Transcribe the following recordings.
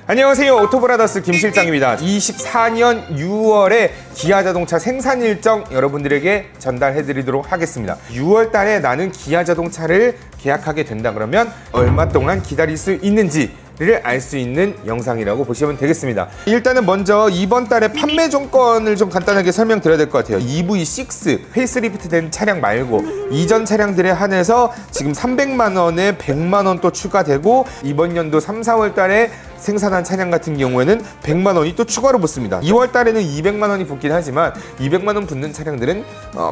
안녕하세요, 오토브라더스 김 실장입니다. 24년 6월에 기아자동차 생산 일정 여러분들에게 전달해 드리도록 하겠습니다. 6월 달에 나는 기아자동차를 계약하게 된다 그러면 얼마 동안 기다릴 수 있는지를 알 수 있는 영상이라고 보시면 되겠습니다. 일단은 먼저 이번 달에 판매 조건을 좀 간단하게 설명드려야 될 것 같아요. EV6 페이스리프트 된 차량 말고 이전 차량들에 한해서 지금 300만 원에 100만 원 또 추가되고, 이번 연도 3, 4월 달에 생산한 차량 같은 경우에는 100만 원이 또 추가로 붙습니다. 2월 달에는 200만 원이 붙긴 하지만 200만 원 붙는 차량들은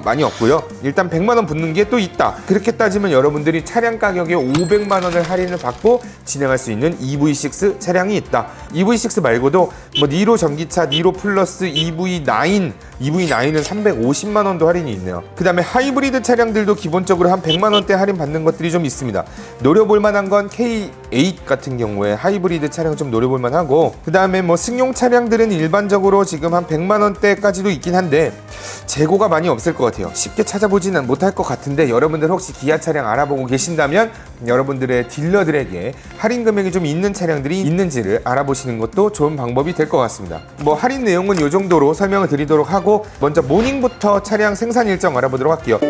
많이 없고요. 일단 100만 원 붙는 게 또 있다. 그렇게 따지면 여러분들이 차량 가격에 500만 원을 할인을 받고 진행할 수 있는 EV6 차량이 있다. EV6 말고도 뭐 니로 전기차, 니로 플러스, EV9은 350만 원도 할인이 있네요. 그 다음에 하이브리드 차량들도 기본적으로 한 100만 원대 할인 받는 것들이 좀 있습니다. 노려볼 만한 건 K8 같은 경우에 하이브리드 차량 좀 노려볼 만하고, 그 다음에 뭐 승용 차량들은 일반적으로 지금 한 100만 원대까지도 있긴 한데 재고가 많이 없을 것 같아요. 쉽게 찾아보지는 못할 것 같은데, 여러분들 혹시 기아 차량 알아보고 계신다면 여러분들의 딜러들에게 할인 금액이 좀 있는 차량들이 있는지를 알아보시는 것도 좋은 방법이 될 것 같습니다. 뭐 할인 내용은 이 정도로 설명을 드리도록 하고, 먼저 모닝부터 차량 생산 일정 알아보도록 할게요.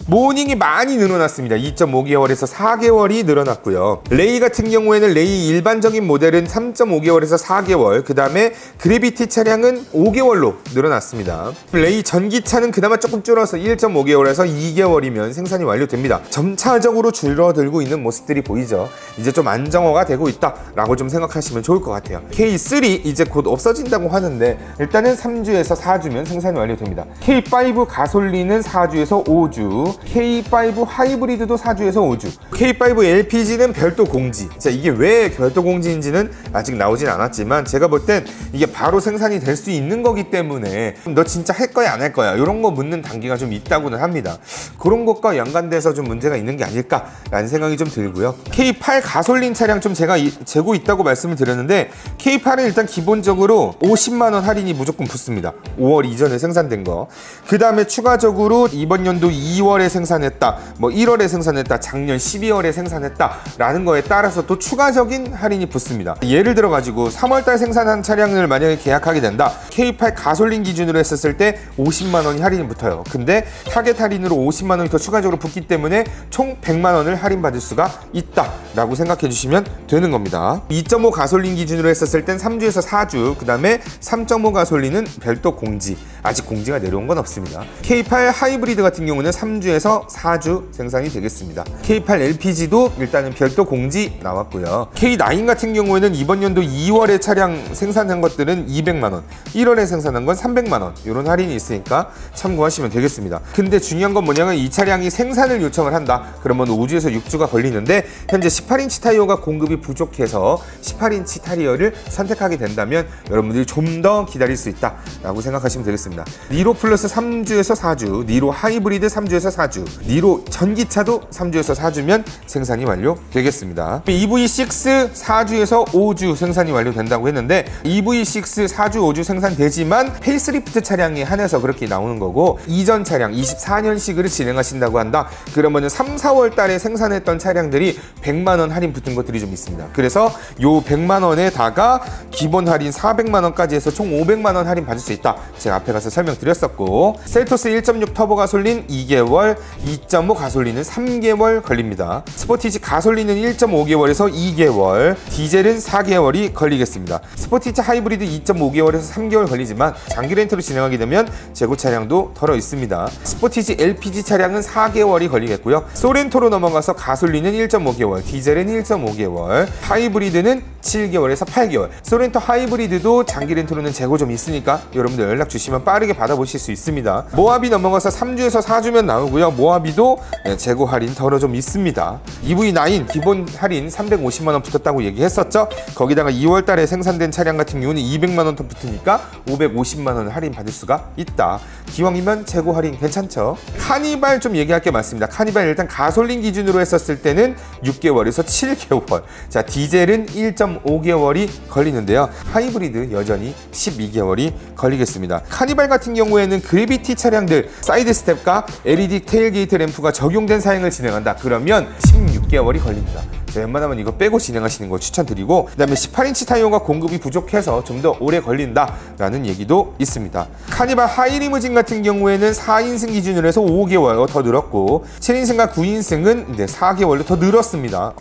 모닝이 많이 늘어났습니다. 2.5개월에서 4개월이 늘어났고요. 레이 같은 경우에는 레이 일반적인 모델은 3.5개월에서 4개월, 그 다음에 그래비티 차량은 5개월로 늘어났습니다. 레이 전기차는 그나마 조금 줄어서 1.5개월에서 2개월이면 생산이 완료됩니다. 점차적으로 줄어들고 있는 모습들이 보이죠. 이제 좀 안정화가 되고 있다 라고 좀 생각하시면 좋을 것 같아요. K3 이제 곧 없어진다고 하는데 일단은 3주에서 4주면 생산이 완료됩니다. K5 가솔린은 4주에서 5주, K5 하이브리드도 4주에서 5주, K5 LPG는 별도 공지. 자, 이게 왜 별도 공지인지는 아직 나오진 않았지만 제가 볼 땐 이게 바로 생산이 될 수 있는 거기 때문에 너 진짜 할 거야 안 할 거야 이런 거 묻는 단계가 좀 있다고는 합니다. 그런 것과 연관돼서 좀 문제가 있는 게 아닐까라는 생각이 좀 들고요. K8 가솔린 차량 좀 제가 재고 있다고 말씀을 드렸는데, K8은 일단 기본적으로 50만 원 할인이 무조건 붙습니다. 5월 이전에 생산된 거. 그 다음에 추가적으로 이번 연도 2월에 생산했다, 뭐 1월에 생산했다, 작년 12월에 생산했다 라는 거에 따라서 또 추가적인 할인이 붙습니다. 예를 들어 가지고 3월달 생산한 차량을 만약에 계약하게 된다, K8 가솔린 기준으로 했었을 때 50만 원이 할인이 붙어요. 근데 타겟 할인으로 50만 원이 더 추가적으로 붙기 때문에 총 100만 원을 할인받을 수가 있다 라고 생각해 주시면 되는 겁니다. 2.5 가솔린 기준으로 했었을 땐 3주에서 4주, 그 다음에 3.5 가솔린은 별도 공지, 아직 공지가 내려온 건 없습니다. K8 하이브리드 같은 경우는 3주에서 4주 생산이 되겠습니다. K8 LPG도 일단은 별도 공지 나왔고요. K9 같은 경우에는 이번 연도 2월에 차량 생산한 것들은 200만 원, 1월에 생산한 건 300만 원 이런 할인이 있으니까 참고하시면 되겠습니다. 근데 중요한 건 뭐냐면 이 차량이 생산을 요청을 한다 그러면 5주에서 6주가 걸리는데, 현재 18인치 타이어가 공급이 부족해서 18인치 타이어를 선택하게 된다면 여러분들이 좀 더 기다릴 수 있다 라고 생각하시면 되겠습니다. 니로 플러스 3주에서 4주, 니로 하이브리드 3주에서 4주, 니로 전기차도 3주에서 4주면 생산이 완료되겠습니다. EV6 4주에서 5주 생산이 완료된다고 했는데, EV6 4주 5주 생산되지만 페이스리프트 차량에 한해서 그렇게 나오는 거고, 이전 차량 24년식을 진행하신다고 한다 그러면 3, 4월 달에 생산했던 차량들이 100만 원 할인 붙은 것들이 좀 있습니다. 그래서 요 100만 원에다가 기본 할인 400만 원까지 해서 총 500만 원 할인 받을 수 있다, 제가 앞에 가서 설명드렸었고, 셀토스 1.6 터보 가솔린 2개월, 2.5 가솔린은 3개월 걸립니다. 스포티지 가솔린은 1.5개월에서 2개월, 디젤은 4개월이 걸리겠습니다. 스포티지 하이브리드 2.5개월에서 3개월 걸리지만 장기 렌트로 진행하게 되면 재고 차량도 덜어 있습니다. 스포티지 LPG 차량은 4개월이 걸리겠고요. 소렌토로 넘어가서 가솔린은 1.5개월, 디젤은 1.5개월, 하이브리드는 7개월에서 8개월. 소렌토 하이브리드도 장기 렌트로는 재고 좀 있으니까 여러분들 연락 주시면 빠르게 받아보실 수 있습니다. 모하비 넘어가서 3주에서 4주면 나오고요. 모하비도 재고 할인 덜어 좀 있습니다. EV9 기본 할인 350만 원 붙었다고 얘기했었죠. 거기다가 2월 달에 생산된 차량 같은 경우는 200만 원 더 붙으니까 550만 원 할인 받을 수가 있다. 기왕이면 재고 할인 괜찮죠. 카니발 좀 얘기할 게 많습니다. 카니발 일단 가솔린 기준으로 했었을 때는 6개월에서 7개월, 자 디젤은 1.5개월이 걸리는데요. 하이브리드 여전히 12개월이 걸리겠습니다. 카니발 같은 경우에는 그래비티 차량들 사이드 스텝과 LED 테일게이트 램프가 적용된 사양을 진행한다 그러면 16개월이 걸립니다. 웬만하면 이거 빼고 진행하시는 걸 추천드리고, 그 다음에 18인치 타이어가 공급이 부족해서 좀 더 오래 걸린다라는 얘기도 있습니다. 카니발 하이리무진 같은 경우에는 4인승 기준으로 해서 5개월 더 늘었고, 7인승과 9인승은 4개월로 더 늘었습니다.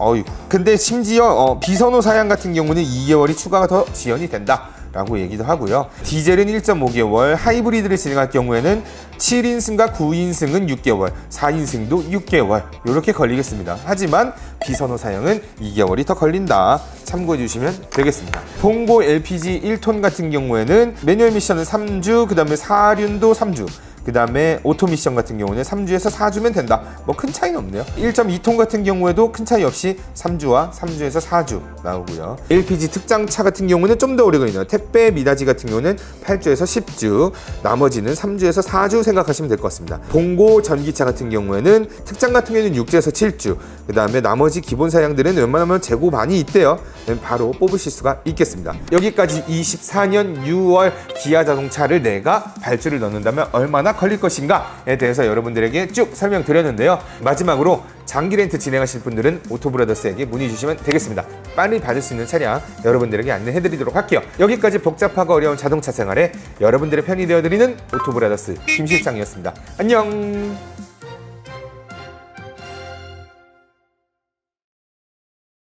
근데 심지어 비선호 사양 같은 경우는 2개월이 추가가 더 지연이 된다 라고 얘기도 하고요. 디젤은 1.5개월, 하이브리드를 진행할 경우에는 7인승과 9인승은 6개월, 4인승도 6개월 이렇게 걸리겠습니다. 하지만 비선호 사양은 2개월이 더 걸린다. 참고해 주시면 되겠습니다. 봉고 LPG 1톤 같은 경우에는 매뉴얼 미션은 3주, 그 다음에 사륜도 3주, 그 다음에 오토 미션 같은 경우는 3주에서 4주면 된다. 뭐 큰 차이는 없네요. 1.2톤 같은 경우에도 큰 차이 없이 3주와 3주에서 4주 나오고요. LPG 특장차 같은 경우는 좀 더 오래 걸리네요. 택배 미다지 같은 경우는 8주에서 10주, 나머지는 3주에서 4주 생각하시면 될 것 같습니다. 봉고 전기차 같은 경우에는 특장 같은 경우는 6주에서 7주, 그 다음에 나머지 기본 사양들은 웬만하면 재고 많이 있대요. 바로 뽑으실 수가 있겠습니다. 여기까지 24년 6월 기아 자동차를 내가 발주를 넣는다면 얼마나 걸릴 것인가에 대해서 여러분들에게 쭉 설명드렸는데요. 마지막으로 장기 렌트 진행하실 분들은 오토브라더스에게 문의 주시면 되겠습니다. 빨리 받을 수 있는 차량 여러분들에게 안내해드리도록 할게요. 여기까지 복잡하고 어려운 자동차 생활에 여러분들의 편이 되어드리는 오토브라더스 김 실장이었습니다. 안녕.